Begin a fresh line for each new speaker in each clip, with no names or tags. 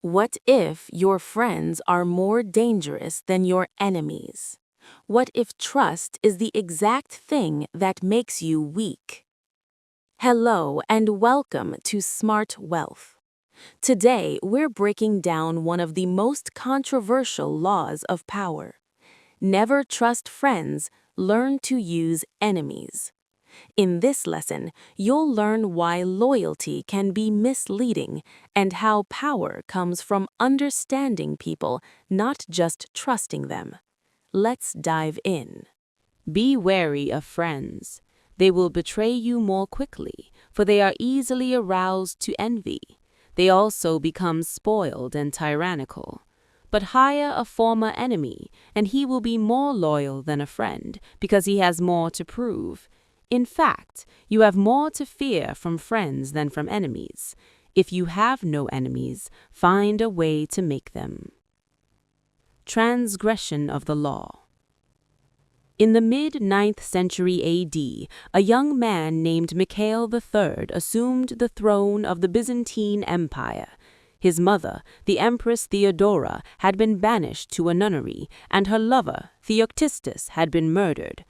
What if your friends are more dangerous than your enemies? What if trust is the exact thing that makes you weak? Hello and welcome to Smart Wealth. Today, we're breaking down one of the most controversial laws of power. Never trust friends, learn to use enemies. In this lesson, you'll learn why loyalty can be misleading and how power comes from understanding people, not just trusting them. Let's dive in.
Be wary of friends. They will betray you more quickly, for they are easily aroused to envy. They also become spoiled and tyrannical. But hire a former enemy, and he will be more loyal than a friend because he has more to prove. In fact, you have more to fear from friends than from enemies. If you have no enemies, find a way to make them. Transgression of the law. In the mid-9th century A.D., a young man named Mikhail III assumed the throne of the Byzantine Empire. His mother, the Empress Theodora, had been banished to a nunnery, and her lover, Theoctistus, had been murdered.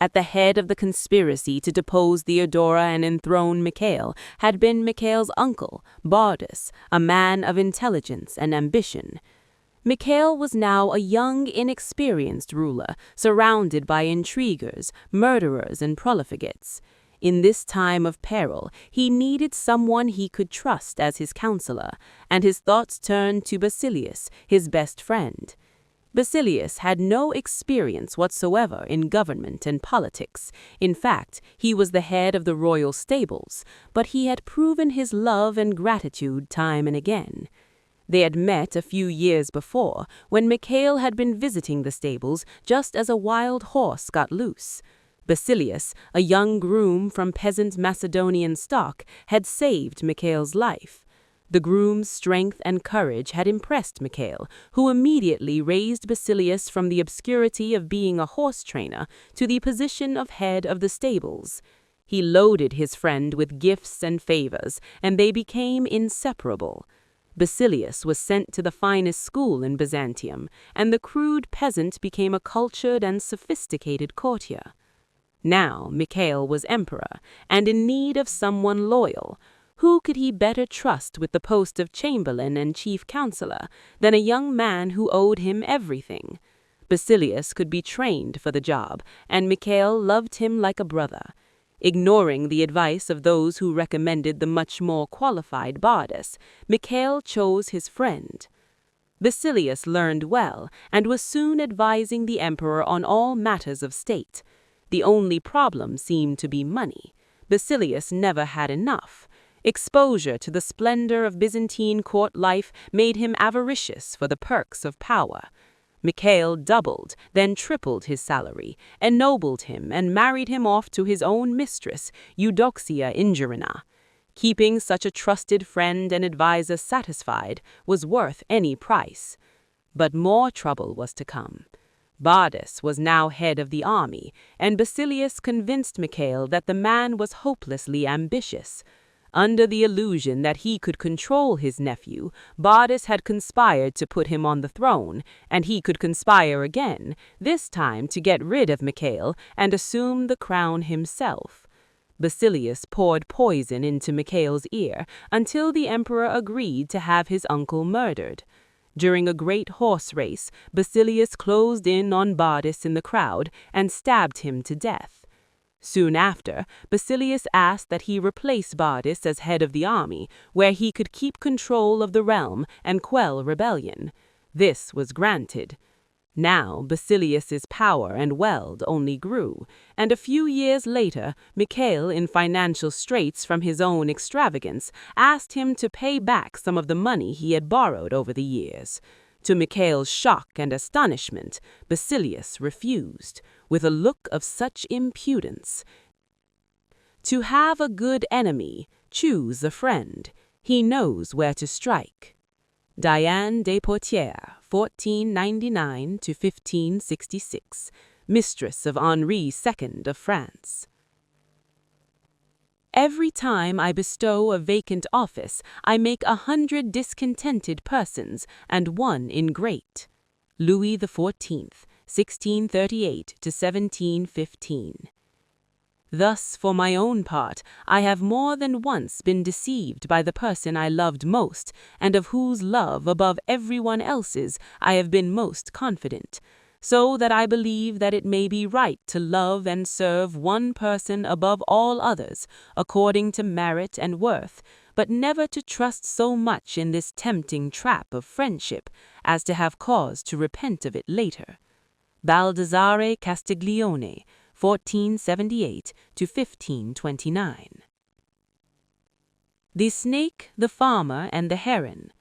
At the head of the conspiracy to depose Theodora and enthrone Mikhail had been Mikhail's uncle, Bardas, a man of intelligence and ambition. Mikhail was now a young, inexperienced ruler, surrounded by intriguers, murderers, and profligates. In this time of peril, he needed someone he could trust as his counselor, and his thoughts turned to Basilius, his best friend. Basilius had no experience whatsoever in government and politics. In fact, he was the head of the royal stables, but he had proven his love and gratitude time and again. They had met a few years before, when Mikhail had been visiting the stables just as a wild horse got loose. Basilius, a young groom from peasant Macedonian stock, had saved Mikhail's life. The groom's strength and courage had impressed Mikhail, who immediately raised Basilius from the obscurity of being a horse trainer to the position of head of the stables. He loaded his friend with gifts and favors, and they became inseparable. Basilius was sent to the finest school in Byzantium, and the crude peasant became a cultured and sophisticated courtier. Now Mikhail was emperor, and in need of someone loyal. Who could he better trust with the post of chamberlain and chief counselor than a young man who owed him everything? Basilius could be trained for the job, and Mikhail loved him like a brother. Ignoring the advice of those who recommended the much more qualified Bardas, Mikhail chose his friend. Basilius learned well and was soon advising the emperor on all matters of state. The only problem seemed to be money. Basilius never had enough. Exposure to the splendor of Byzantine court life made him avaricious for the perks of power. Mikhail doubled, then tripled his salary, ennobled him, and married him off to his own mistress, Eudoxia Ingerina. Keeping such a trusted friend and advisor satisfied was worth any price. But more trouble was to come. Bardas was now head of the army, and Basilius convinced Mikhail that the man was hopelessly ambitious. Under the illusion that he could control his nephew, Bardas had conspired to put him on the throne, and he could conspire again, this time to get rid of Mikhail and assume the crown himself. Basilius poured poison into Mikhail's ear until the emperor agreed to have his uncle murdered. During a great horse race, Basilius closed in on Bardas in the crowd and stabbed him to death. Soon after, Basilius asked that he replace Bardas as head of the army, where he could keep control of the realm and quell rebellion. This was granted. Now Basilius's power and wealth only grew, and a few years later, Mikhail, in financial straits from his own extravagance, asked him to pay back some of the money he had borrowed over the years. To Mikhail's shock and astonishment, Basilius refused, with a look of such impudence. To have a good enemy, choose a friend. He knows where to strike. Diane de Poitiers, 1499 to 1566, mistress of Henri II of France. Every time I bestow a vacant office, I make 100 discontented persons and one ingrate. Louis XIV, 1638 to 1715. Thus, for my own part, I have more than once been deceived by the person I loved most, and of whose love above everyone else's I have been most confident, so that I believe that it may be right to love and serve one person above all others, according to merit and worth, but never to trust so much in this tempting trap of friendship as to have cause to repent of it later. Baldassare Castiglione, 1478 to 1529. The Snake, the Farmer, and the Heron.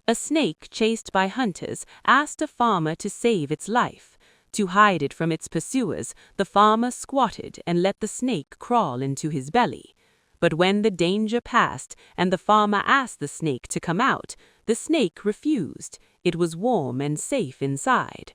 A snake chased by hunters asked a farmer to save its life. To hide it from its pursuers, the farmer squatted and let the snake crawl into his belly. But when the danger passed and the farmer asked the snake to come out, the snake refused. It was warm and safe inside.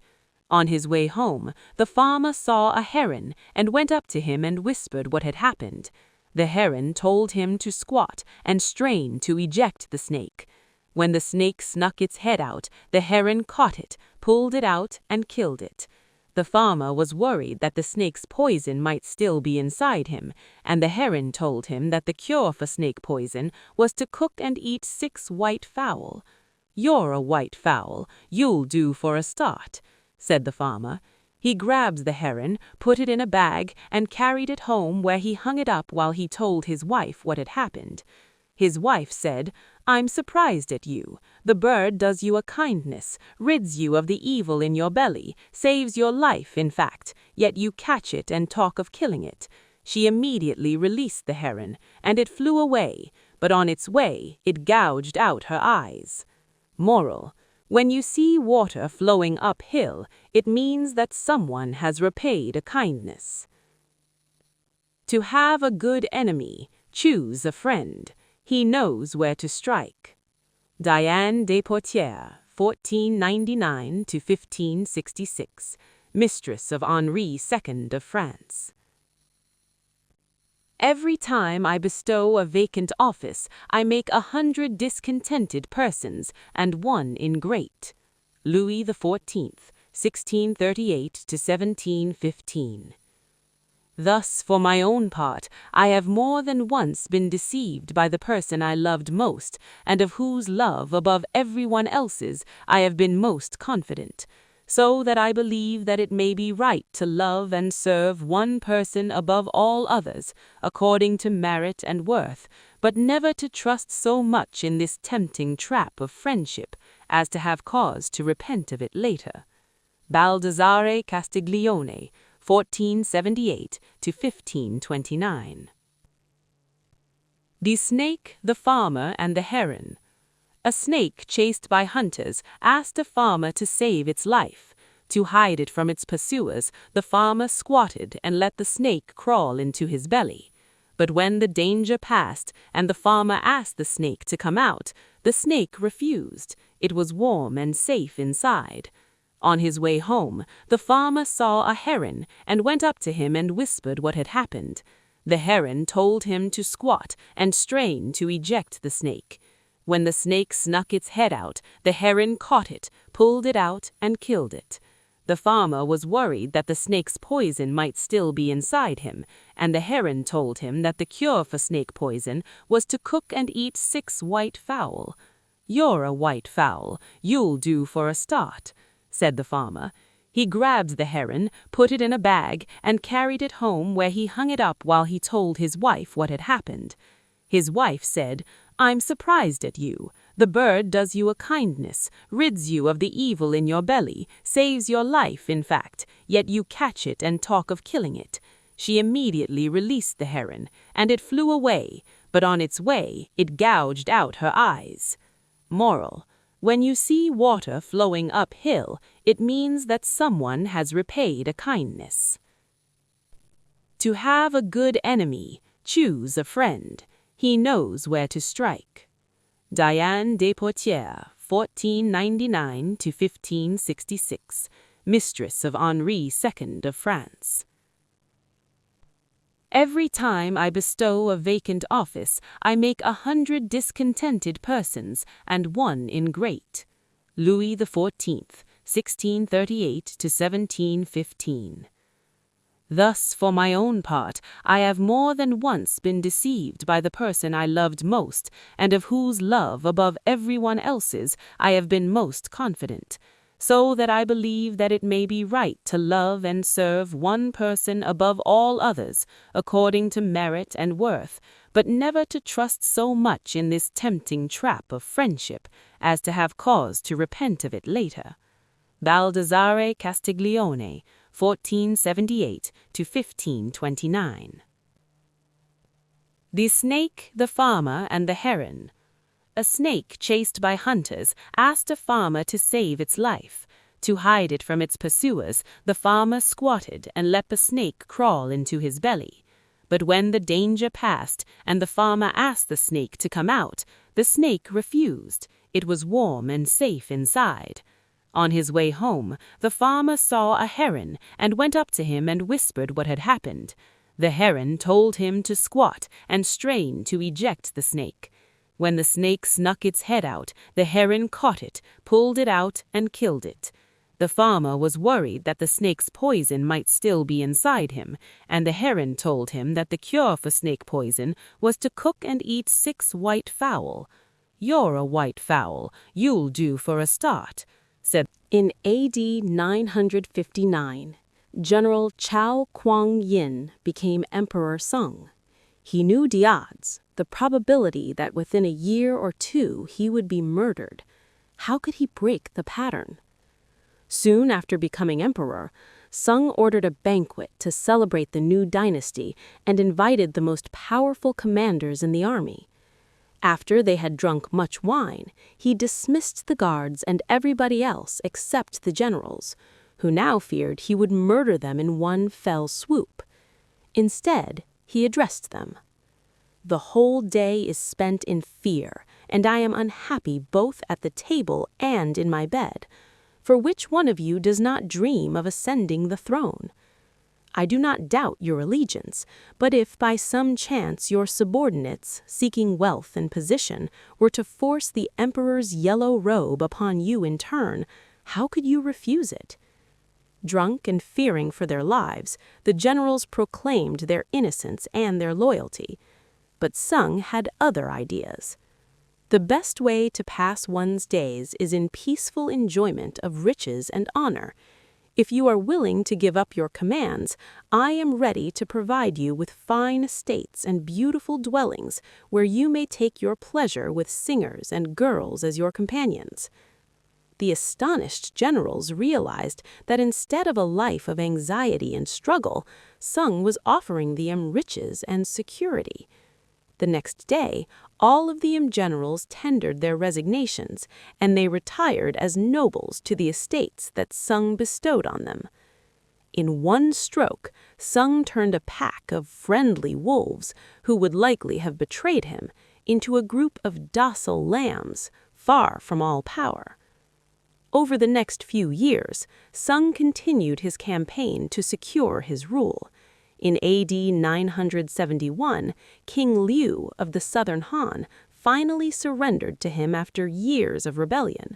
On his way home, the farmer saw a heron and went up to him and whispered what had happened. The heron told him to squat and strain to eject the snake. When the snake snuck its head out, the heron caught it, pulled it out, and killed it. The farmer was worried that the snake's poison might still be inside him, and the heron told him that the cure for snake poison was to cook and eat 6 white fowl. "You're a white fowl, you'll do for a start," said the farmer. He grabbed the heron, put it in a bag, and carried it home, where he hung it up while he told his wife what had happened. His wife said, "I'm surprised at you. The bird does you a kindness, rids you of the evil in your belly, saves your life, in fact, yet you catch it and talk of killing it." She immediately released the heron, and it flew away, but on its way it gouged out her eyes. Moral: when you see water flowing uphill, it means that someone has repaid a kindness. To have a good enemy, choose a friend. He knows where to strike. Diane de Poitiers, 1499 to 1566, mistress of Henri II of France. Every time I bestow a vacant office, I make 100 discontented persons and one ingrate. Louis XIV, 1638 to 1715. Thus, for my own part, I have more than once been deceived by the person I loved most, and of whose love above everyone else's I have been most confident, so that I believe that it may be right to love and serve one person above all others, according to merit and worth, but never to trust so much in this tempting trap of friendship as to have cause to repent of it later. Baldassare Castiglione, 1478 to 1529. The Snake, the Farmer, and the Heron. A snake chased by hunters asked a farmer to save its life. To hide it from its pursuers, the farmer squatted and let the snake crawl into his belly. But when the danger passed and the farmer asked the snake to come out, the snake refused. It was warm and safe inside. On his way home, the farmer saw a heron and went up to him and whispered what had happened. The heron told him to squat and strain to eject the snake. When the snake snuck its head out, the heron caught it, pulled it out, and killed it. The farmer was worried that the snake's poison might still be inside him, and the heron told him that the cure for snake poison was to cook and eat 6 white fowl. "You're a white fowl, you'll do for a start," said the farmer. He grabbed the heron, put it in a bag, and carried it home, where he hung it up while he told his wife what had happened. His wife said, "I'm surprised at you. The bird does you a kindness, rids you of the evil in your belly, saves your life, in fact, yet you catch it and talk of killing it." She immediately released the heron, and it flew away, but on its way it gouged out her eyes. Moral: when you see water flowing uphill, it means that someone has repaid a kindness. To have a good enemy, choose a friend. He knows where to strike. Diane de Poitiers, 1499 to 1566, mistress of Henri II of France. Every time I bestow a vacant office, I make 100 discontented persons, and one ingrate. Louis XIV, 1638 to 1715. Thus, for my own part, I have more than once been deceived by the person I loved most, and of whose love above everyone else's I have been most confident, so that I believe that it may be right to love and serve one person above all others, according to merit and worth, but never to trust so much in this tempting trap of friendship as to have cause to repent of it later. Baldassare Castiglione, 1478 to 1529. The Snake, the Farmer, and the Heron. A snake chased by hunters asked a farmer to save its life. To hide it from its pursuers, the farmer squatted and let the snake crawl into his belly. But when the danger passed and the farmer asked the snake to come out, the snake refused. It was warm and safe inside. On his way home, the farmer saw a heron and went up to him and whispered what had happened. The heron told him to squat and strain to eject the snake. When the snake snuck its head out, the heron caught it, pulled it out, and killed it. The farmer was worried that the snake's poison might still be inside him, and the heron told him that the cure for snake poison was to cook and eat 6 white fowl. "You're a white fowl, you'll do for a start," said.
In AD 959, General Chao Kuang-yin became Emperor Sung. He knew the odds, the probability that within a year or 2 he would be murdered. How could he break the pattern? Soon after becoming emperor, Sung ordered a banquet to celebrate the new dynasty and invited the most powerful commanders in the army. After they had drunk much wine, he dismissed the guards and everybody else except the generals, who now feared he would murder them in one fell swoop. Instead, he addressed them. "The whole day is spent in fear, and I am unhappy both at the table and in my bed. For which one of you does not dream of ascending the throne? I do not doubt your allegiance, but if by some chance your subordinates, seeking wealth and position, were to force the emperor's yellow robe upon you in turn, how could you refuse it?" Drunk and fearing for their lives, the generals proclaimed their innocence and their loyalty. But Sung had other ideas. The best way to pass one's days is in peaceful enjoyment of riches and honor. If you are willing to give up your commands, I am ready to provide you with fine estates and beautiful dwellings where you may take your pleasure with singers and girls as your companions. The astonished generals realized that instead of a life of anxiety and struggle, Sung was offering them riches and security. The next day, all of the generals tendered their resignations, and they retired as nobles to the estates that Sung bestowed on them. In one stroke, Sung turned a pack of friendly wolves, who would likely have betrayed him, into a group of docile lambs, far from all power. Over the next few years, Sung continued his campaign to secure his rule. In AD 971, King Liu of the southern Han finally surrendered to him after years of rebellion.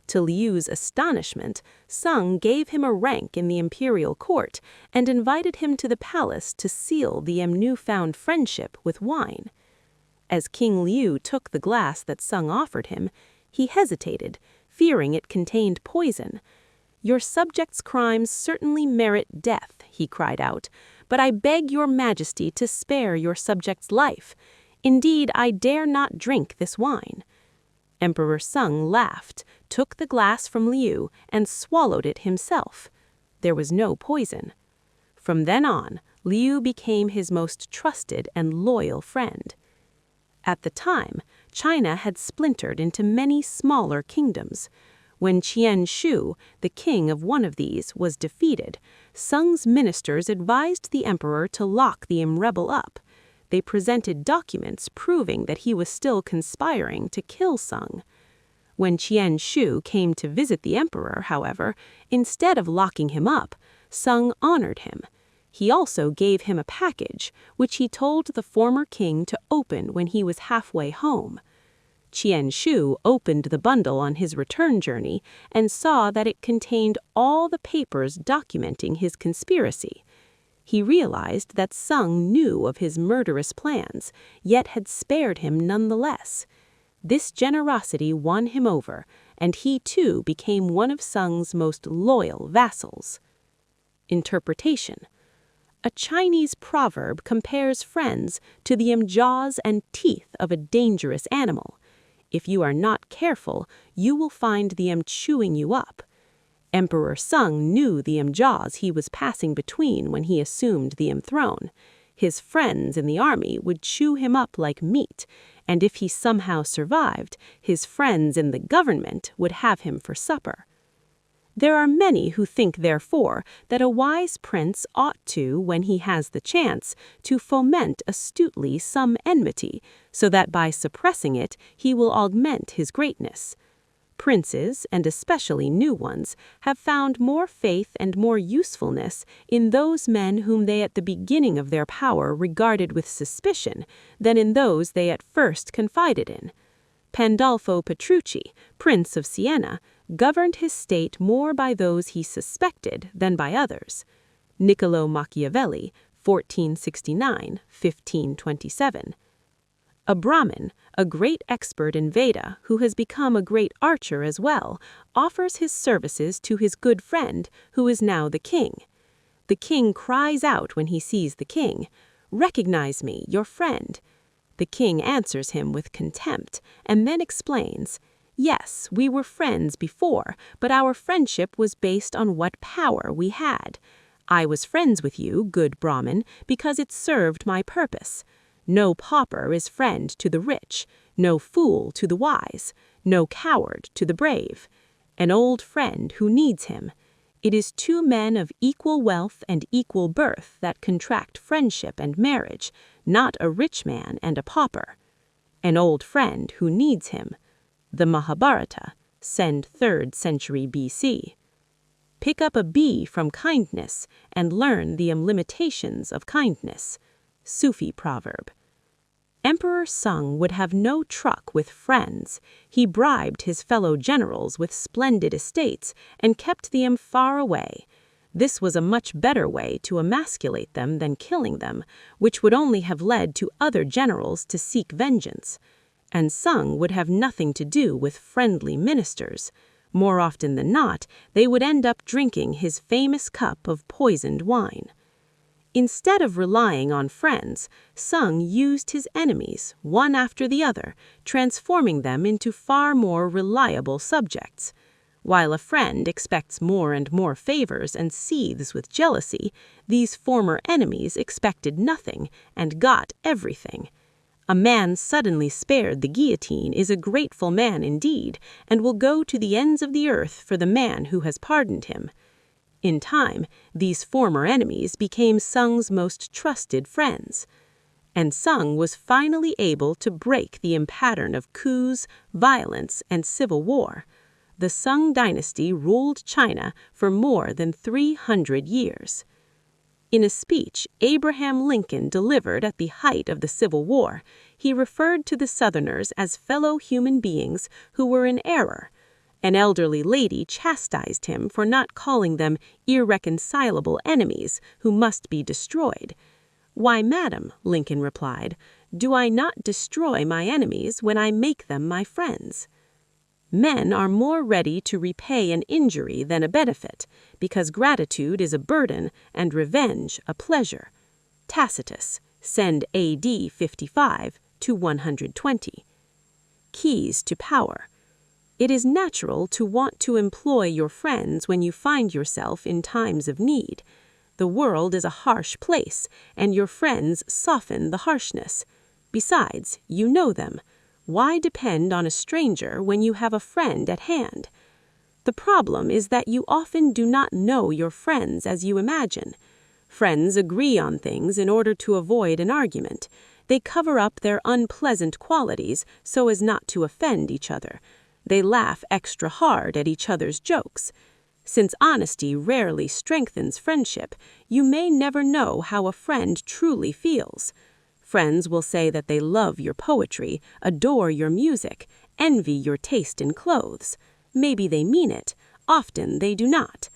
To Liu's astonishment, Sung gave him a rank in the imperial court and invited him to the palace to seal the newfound friendship with wine. As King Liu took the glass that Sung offered him, he hesitated, fearing it contained poison. "Your subjects' crimes certainly merit death," he cried out, "but I beg your majesty to spare your subject's life. Indeed, I dare not drink this wine." Emperor Sung laughed, took the glass from Liu, and swallowed it himself. There was no poison. From then on, Liu became his most trusted and loyal friend. At the time, China had splintered into many smaller kingdoms. When Qian Shu, the king of one of these, was defeated, Sung's ministers advised the emperor to lock the rebel up. They presented documents proving that he was still conspiring to kill Sung. When Qian Shu came to visit the emperor, however, instead of locking him up, Sung honored him.
He also gave him a package, which he told the former king to open when he was halfway home. Qian Shu opened the bundle on his return journey and saw that it contained all the papers documenting his conspiracy. He realized that Sung knew of his murderous plans, yet had spared him nonetheless. This generosity won him over, and he too became one of Sung's most loyal vassals. Interpretation. A Chinese proverb compares friends to the jaws and teeth of a dangerous animal. If you are not careful, you will find them chewing you up. Emperor Sung knew the jaws he was passing between when he assumed the throne. His friends in the army would chew him up like meat, and if he somehow survived, his friends in the government would have him for supper. There are many who think, therefore, that a wise prince ought to, when he has the chance, to foment astutely some enmity, so that by suppressing it he will augment his greatness. Princes, and especially new ones, have found more faith and more usefulness in those men whom they at the beginning of their power regarded with suspicion than in those they at first confided in. Pandolfo Petrucci, Prince of Siena, governed his state more by those he suspected than by others. Niccolo Machiavelli, 1469–1527. A Brahmin, a great expert in Veda, who has become a great archer as well, offers his services to his good friend, who is now the king. The king cries out when he sees the king, "Recognize me, your friend." The king answers him with contempt, and then explains, "Yes, we were friends before, but our friendship was based on what power we had. I was friends with you, good Brahmin, because it served my purpose. No pauper is friend to the rich, no fool to the wise, no coward to the brave. An old friend who needs him. It is two men of equal wealth and equal birth that contract friendship and marriage, not a rich man and a pauper. An old friend who needs him. The Mahabharata, send 3rd century BC. Pick up a bee from kindness and learn the limitations of kindness. Sufi proverb. Emperor Sung would have no truck with friends. He bribed his fellow generals with splendid estates and kept them far away. This was a much better way to emasculate them than killing them, which would only have led to other generals to seek vengeance. And Sung would have nothing to do with friendly ministers. More often than not, they would end up drinking his famous cup of poisoned wine. Instead of relying on friends, Sung used his enemies, one after the other, transforming them into far more reliable subjects. While a friend expects more and more favors and seethes with jealousy, these former enemies expected nothing and got everything. A man suddenly spared the guillotine is a grateful man indeed, and will go to the ends of the earth for the man who has pardoned him. In time, these former enemies became Sung's most trusted friends. And Sung was finally able to break the pattern of coups, violence, and civil war. The Sung dynasty ruled China for more than 300 years. In a speech Abraham Lincoln delivered at the height of the Civil War, he referred to the Southerners as fellow human beings who were in error. An elderly lady chastised him for not calling them irreconcilable enemies who must be destroyed. "Why, madam," Lincoln replied, "do I not destroy my enemies when I make them my friends?" Men are more ready to repay an injury than a benefit, because gratitude is a burden and revenge a pleasure. Tacitus, send AD 55–120. Keys to power. It is natural to want to employ your friends when you find yourself in times of need. The world is a harsh place, and your friends soften the harshness. Besides, you know them. Why depend on a stranger when you have a friend at hand? The problem is that you often do not know your friends as you imagine. Friends agree on things in order to avoid an argument. They cover up their unpleasant qualities so as not to offend each other. They laugh extra hard at each other's jokes. Since honesty rarely strengthens friendship, you may never know how a friend truly feels. Friends will say that they love your poetry, adore your music, envy your taste in clothes. Maybe they mean it. Often they do not.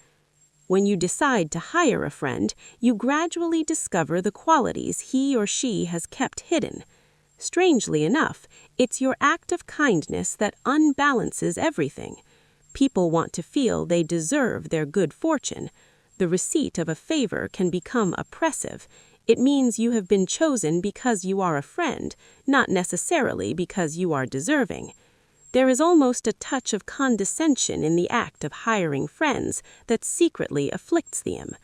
When you decide to hire a friend, you gradually discover the qualities he or she has kept hidden. Strangely enough, it's your act of kindness that unbalances everything. People want to feel they deserve their good fortune. The receipt of a favor can become oppressive. It means you have been chosen because you are a friend, not necessarily because you are deserving. There is almost a touch of condescension in the act of hiring friends that secretly afflicts them.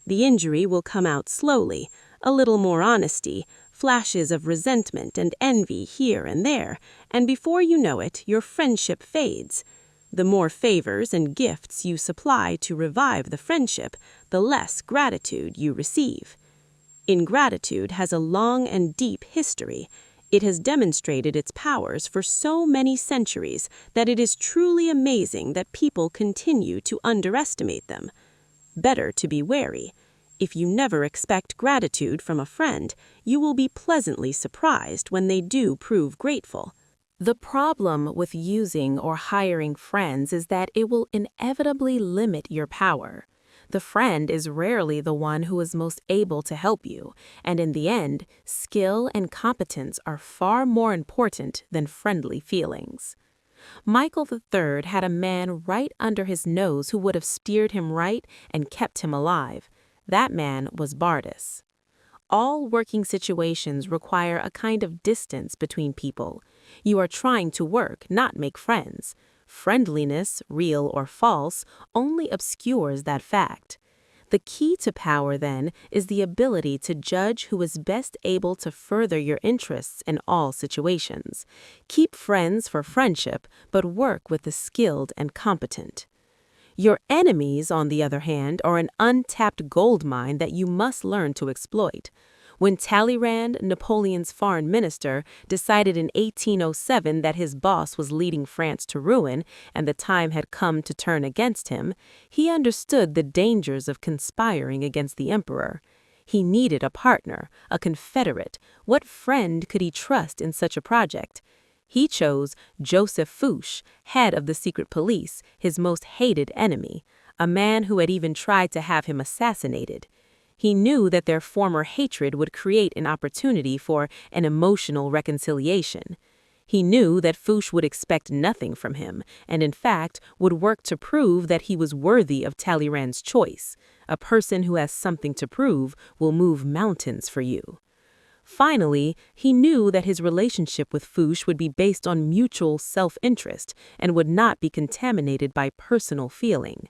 The injury will come out slowly, a little more honesty, flashes of resentment and envy here and there, and before you know it, your friendship fades. The more favors and gifts you supply to revive the friendship, the less gratitude you receive. Ingratitude has a long and deep history. It has demonstrated its powers for so many centuries that it is truly amazing that people continue to underestimate them. Better to be wary. If you never expect gratitude from a friend, you will be pleasantly surprised when they do prove grateful.
The problem with using or hiring friends is that it will inevitably limit your power. The friend is rarely the one who is most able to help you, and in the end, skill and competence are far more important than friendly feelings. Michael III had a man right under his nose who would have steered him right and kept him alive. That man was Bardas. All working situations require a kind of distance between people. You are trying to work, not make friends. Friendliness, real or false, only obscures that fact. The key to power, then, is the ability to judge who is best able to further your interests in all situations. Keep friends for friendship, but work with the skilled and competent. Your enemies, on the other hand, are an untapped gold mine that you must learn to exploit. When Talleyrand, Napoleon's foreign minister, decided in 1807 that his boss was leading France to ruin and the time had come to turn against him, he understood the dangers of conspiring against the emperor. He needed a partner, a confederate. What friend could he trust in such a project? He chose Joseph Fouché, head of the secret police, his most hated enemy, a man who had even tried to have him assassinated. He knew that their former hatred would create an opportunity for an emotional reconciliation. He knew that Fouché would expect nothing from him, and in fact would work to prove that he was worthy of Talleyrand's choice. A person who has something to prove will move mountains for you. Finally, he knew that his relationship with Fouché would be based on mutual self-interest and would not be contaminated by personal feeling.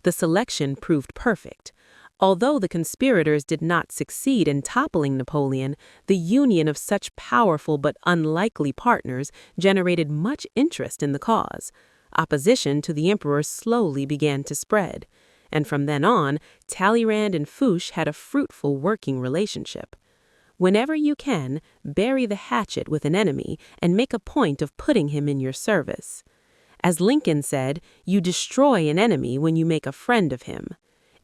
The selection proved perfect. Although the conspirators did not succeed in toppling Napoleon, the union of such powerful but unlikely partners generated much interest in the cause. Opposition to the emperor slowly began to spread, and from then on, Talleyrand and Fouché had a fruitful working relationship. Whenever you can, bury the hatchet with an enemy and make a point of putting him in your service. As Lincoln said, you destroy an enemy when you make a friend of him.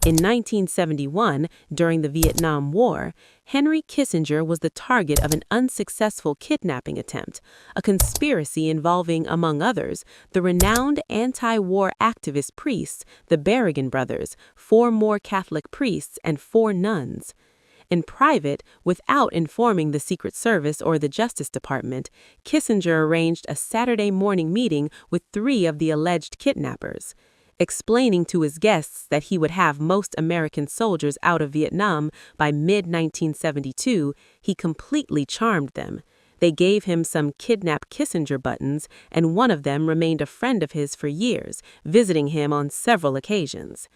In 1971, during the Vietnam War, Henry Kissinger was the target of an unsuccessful kidnapping attempt, a conspiracy involving, among others, the renowned anti-war activist priests, the Berrigan brothers, 4 more Catholic priests, and 4 nuns. In private, without informing the Secret Service or the Justice Department, Kissinger arranged a Saturday morning meeting with 3 of the alleged kidnappers. Explaining to his guests that he would have most American soldiers out of Vietnam by mid-1972, he completely charmed them. They gave him some Kidnap Kissinger buttons, and one of them remained a friend of his for years, visiting him on several occasions.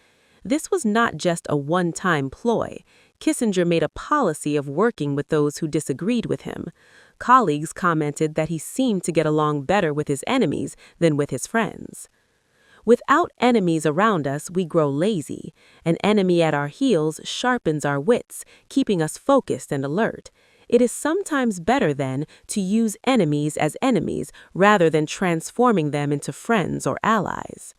This was not just a one-time ploy. Kissinger made a policy of working with those who disagreed with him. Colleagues commented that he seemed to get along better with his enemies than with his friends. Without enemies around us, we grow lazy. An enemy at our heels sharpens our wits, keeping us focused and alert. It is sometimes better, then, to use enemies as enemies rather than transforming them into friends or allies.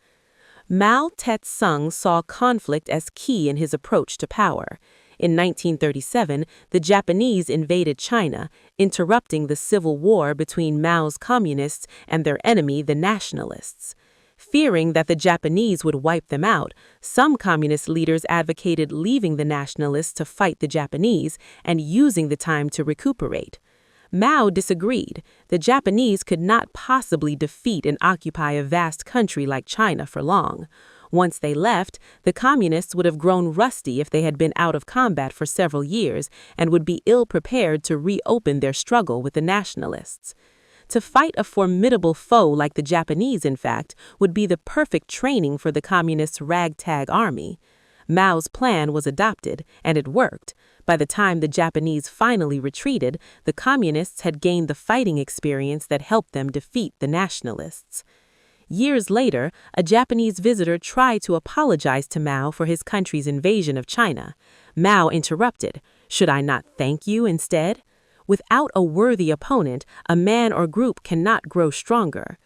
Mao Tse-tung saw conflict as key in his approach to power. In 1937, the Japanese invaded China, interrupting the civil war between Mao's communists and their enemy, the nationalists. Fearing that the Japanese would wipe them out, some communist leaders advocated leaving the nationalists to fight the Japanese and using the time to recuperate. Mao disagreed. The Japanese could not possibly defeat and occupy a vast country like China for long. Once they left, the communists would have grown rusty if they had been out of combat for several years and would be ill-prepared to reopen their struggle with the nationalists. To fight a formidable foe like the Japanese, in fact, would be the perfect training for the communists' ragtag army. Mao's plan was adopted, and it worked. By the time the Japanese finally retreated, the communists had gained the fighting experience that helped them defeat the nationalists. Years later, a Japanese visitor tried to apologize to Mao for his country's invasion of China. Mao interrupted. "Should I not thank you instead?" Without a worthy opponent, a man or group cannot grow stronger.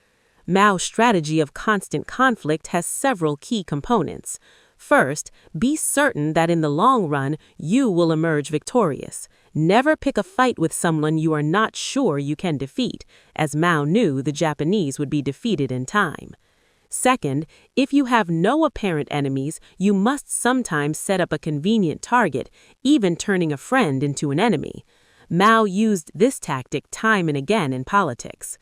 Mao's strategy of constant conflict has several key components. First, be certain that in the long run, you will emerge victorious. Never pick a fight with someone you are not sure you can defeat, as Mao knew the Japanese would be defeated in time. Second, if you have no apparent enemies, you must sometimes set up a convenient target, even turning a friend into an enemy. Mao used this tactic time and again in politics.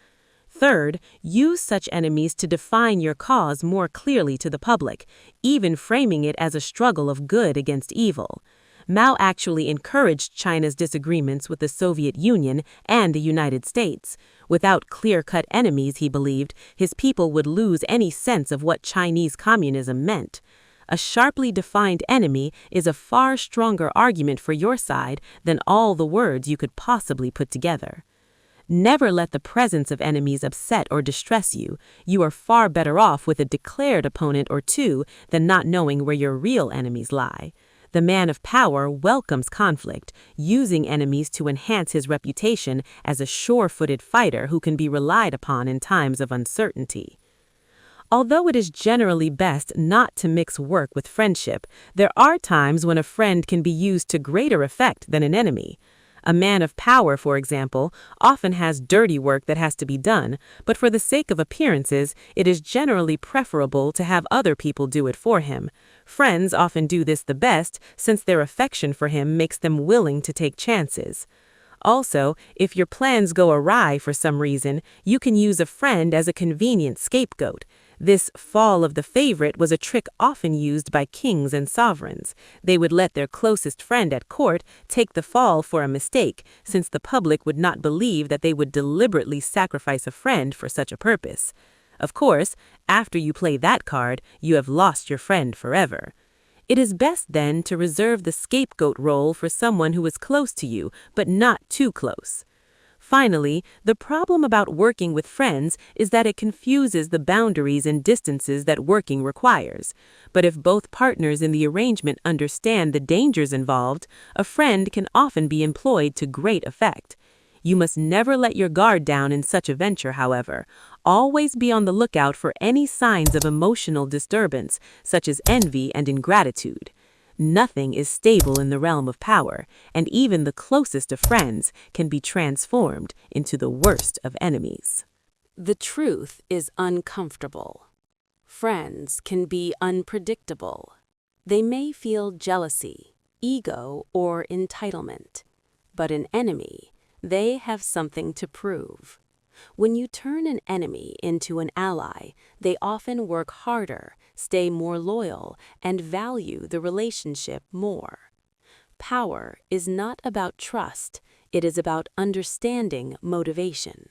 Third, use such enemies to define your cause more clearly to the public, even framing it as a struggle of good against evil. Mao actually encouraged China's disagreements with the Soviet Union and the United States. Without clear-cut enemies, he believed, his people would lose any sense of what Chinese communism meant. A sharply defined enemy is a far stronger argument for your side than all the words you could possibly put together. Never let the presence of enemies upset or distress you. You are far better off with a declared opponent or two than not knowing where your real enemies lie. The man of power welcomes conflict, using enemies to enhance his reputation as a sure-footed fighter who can be relied upon in times of uncertainty. Although it is generally best not to mix work with friendship, there are times when a friend can be used to greater effect than an enemy. A man of power, for example, often has dirty work that has to be done, but for the sake of appearances, it is generally preferable to have other people do it for him. Friends often do this the best, since their affection for him makes them willing to take chances. Also, if your plans go awry for some reason, you can use a friend as a convenient scapegoat. This fall of the favorite was a trick often used by kings and sovereigns. They would let their closest friend at court take the fall for a mistake, since the public would not believe that they would deliberately sacrifice a friend for such a purpose. Of course, after you play that card, you have lost your friend forever. It is best then to reserve the scapegoat role for someone who is close to you, but not too close. Finally, the problem about working with friends is that it confuses the boundaries and distances that working requires. But if both partners in the arrangement understand the dangers involved, a friend can often be employed to great effect. You must never let your guard down in such a venture, however. Always be on the lookout for any signs of emotional disturbance, such as envy and ingratitude. Nothing is stable in the realm of power, and even the closest of friends can be transformed into the worst of enemies.
The truth is uncomfortable. Friends can be unpredictable. They may feel jealousy, ego, or entitlement. But an enemy, they have something to prove. When you turn an enemy into an ally, they often work harder, stay more loyal, and value the relationship more. Power is not about trust, it is about understanding motivation.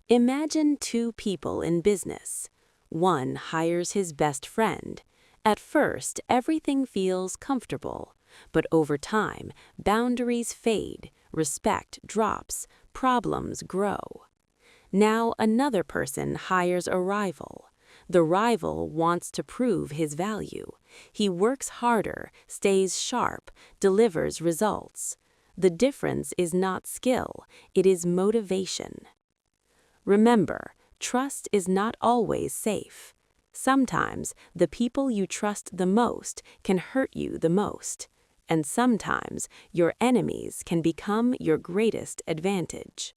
Imagine two people in business. One hires his best friend. At first, everything feels comfortable, but over time, boundaries fade, respect drops, problems grow. Now another person hires a rival. The rival wants to prove his value. He works harder, stays sharp, delivers results. The difference is not skill, it is motivation. Remember, trust is not always safe.
Sometimes the people you trust the most can hurt you the most, and sometimes your enemies can become your greatest advantage.